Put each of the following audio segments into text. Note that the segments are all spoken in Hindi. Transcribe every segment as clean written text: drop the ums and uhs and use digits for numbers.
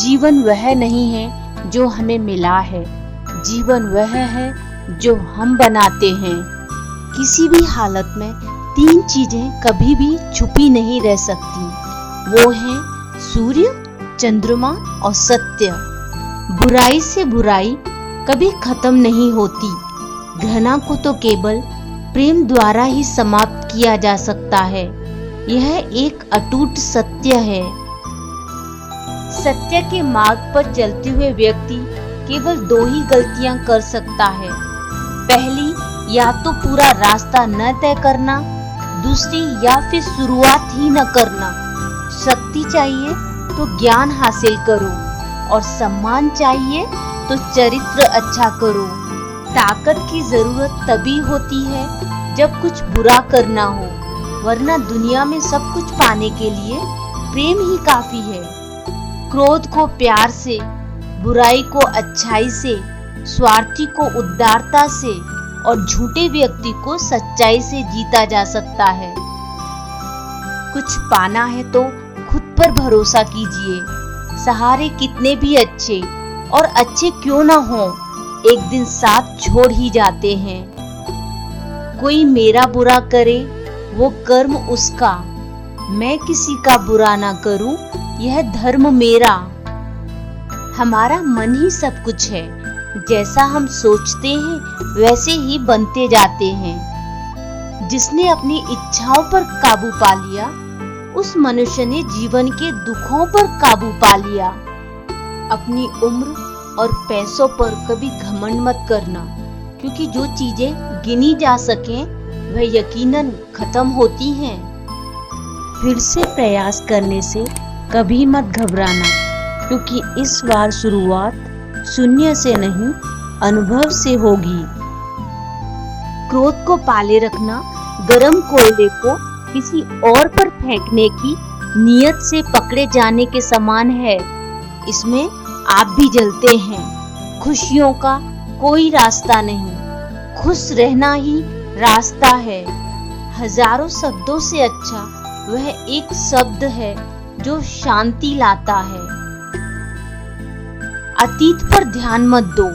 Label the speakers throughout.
Speaker 1: जीवन वह नहीं है जो हमें मिला है, जीवन वह है जो हम बनाते हैं। किसी भी हालत में 3 चीजें कभी भी छुपी नहीं रह सकती, वो हैं सूर्य, चंद्रमा और सत्य। बुराई से बुराई कभी खत्म नहीं होती। घृणा को तो केवल प्रेम द्वारा ही समाप्त किया जा सकता है। यह एक अटूट सत्य है। सत्य के मार्ग पर चलते हुए व्यक्ति केवल 2 ही गलतियां कर सकता है। पहली, या तो पूरा रास्ता न तय करना, दूसरी या फिर शुरुआत ही न करना। शक्ति चाहिए तो ज्ञान हासिल करो और सम्मान चाहिए तो चरित्र अच्छा करो। ताकत की जरूरत तभी होती है जब कुछ बुरा करना हो, वरना दुनिया में सब कुछ पाने के लिए प्रेम ही काफी है। क्रोध को प्यार से, बुराई को अच्छाई से, स्वार्थी को उदारता से और झूठे व्यक्ति को सच्चाई से जीता जा सकता है। कुछ पाना है तो खुद पर भरोसा कीजिए। सहारे कितने भी अच्छे और अच्छे क्यों ना हो, एक दिन साथ छोड़ ही जाते हैं। कोई मेरा बुरा करे वो कर्म उसका, मैं किसी का बुरा ना करूं यह धर्म मेरा। हमारा मन ही सब कुछ है, जैसा हम सोचते हैं वैसे ही बनते जाते हैं। जिसने अपनी इच्छाओं पर काबू पा लिया, उस मनुष्य ने जीवन के दुखों पर काबू पा लिया। अपनी उम्र और पैसों पर कभी घमंड मत करना, क्योंकि जो चीजें गिनी जा सकें वह यकीनन खत्म होती हैं। फिर से प्रयास करने से कभी मत घबराना, क्योंकि इस बार शुरुआत शून्य से नहीं, अनुभव से होगी। क्रोध को पाले रखना गरम कोयले को किसी और पर फेंकने की नियत से पकड़े जाने के समान है। इसमें आप भी जलते हैं। खुशियों का कोई रास्ता नहीं, खुश रहना ही रास्ता है। हजारों शब्दों से अच्छा वह एक शब्द है जो शांति लाता है। अतीत पर ध्यान मत दो,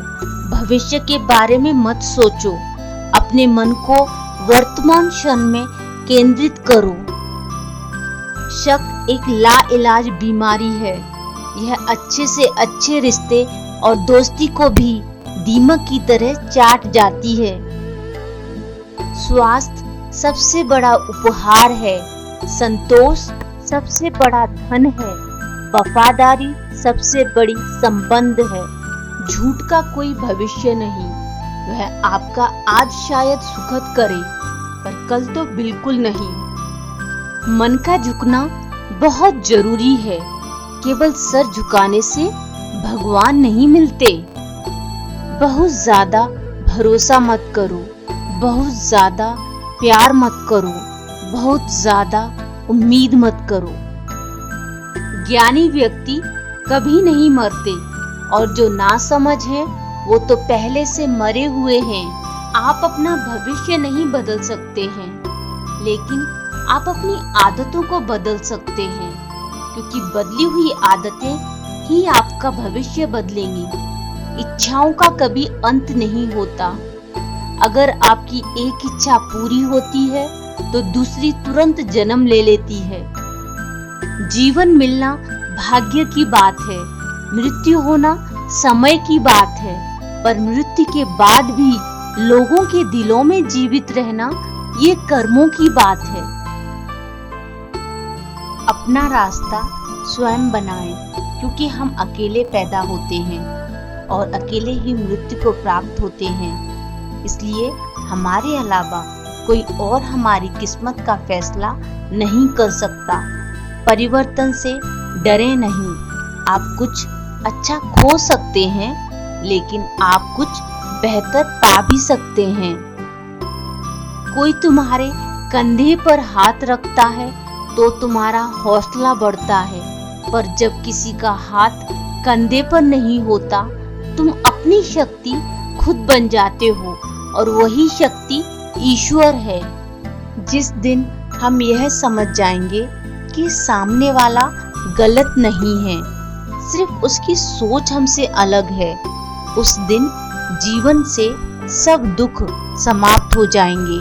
Speaker 1: भविष्य के बारे में मत सोचो। अपने मन को वर्तमान क्षण में केंद्रित करो। शक एक लाइलाज बीमारी है। यह अच्छे से अच्छे रिश्ते और दोस्ती को भी दीमक की तरह चाट जाती है। स्वास्थ्य सबसे बड़ा उपहार है। संतोष सबसे बड़ा धन है। वफादारी सबसे बड़ी संबंध है। झूठ का कोई भविष्य नहीं। वह आपका आज शायद सुखद करे, पर कल तो बिल्कुल नहीं। मन का झुकना बहुत जरूरी है। केवल सर झुकाने से भगवान नहीं मिलते। बहुत ज्यादा भरोसा मत करो, बहुत ज्यादा प्यार मत करो, बहुत ज्यादा उम्मीद मत करो। ज्ञानी व्यक्ति कभी नहीं मरते, और जो नासमझ हैं वो तो पहले से मरे हुए हैं। आप अपना भविष्य नहीं बदल सकते हैं, लेकिन आप अपनी आदतों को बदल सकते हैं, क्योंकि बदली हुई आदतें ही आपका भविष्य बदलेंगी। इच्छाओं का कभी अंत नहीं होता। अगर आपकी एक इच्छा पूरी होती है तो दूसरी तुरंत जन्म ले लेती है। जीवन मिलना भाग्य की बात है, मृत्यु होना समय की बात है, पर मृत्यु के बाद भी लोगों के दिलों में जीवित रहना ये कर्मों की बात है। अपना रास्ता स्वयं बनाएं, क्योंकि हम अकेले पैदा होते हैं और अकेले ही मृत्यु को प्राप्त होते हैं। इसलिए हमारे अलावा कोई और हमारी किस्मत का फैसला नहीं कर सकता। परिवर्तन से डरे नहीं। आप कुछ अच्छा खो सकते हैं, लेकिन आप कुछ बेहतर पा भी सकते हैं। कोई तुम्हारे कंधे पर हाथ रखता है तो तुम्हारा हौसला बढ़ता है, पर जब किसी का हाथ कंधे पर नहीं होता, तुम अपनी शक्ति खुद बन जाते हो, और वही शक्ति ईश्वर है। जिस दिन हम यह समझ जाएंगे कि सामने वाला गलत नहीं है, सिर्फ उसकी सोच हमसे अलग है, उस दिन जीवन से सब दुख समाप्त हो जाएंगे।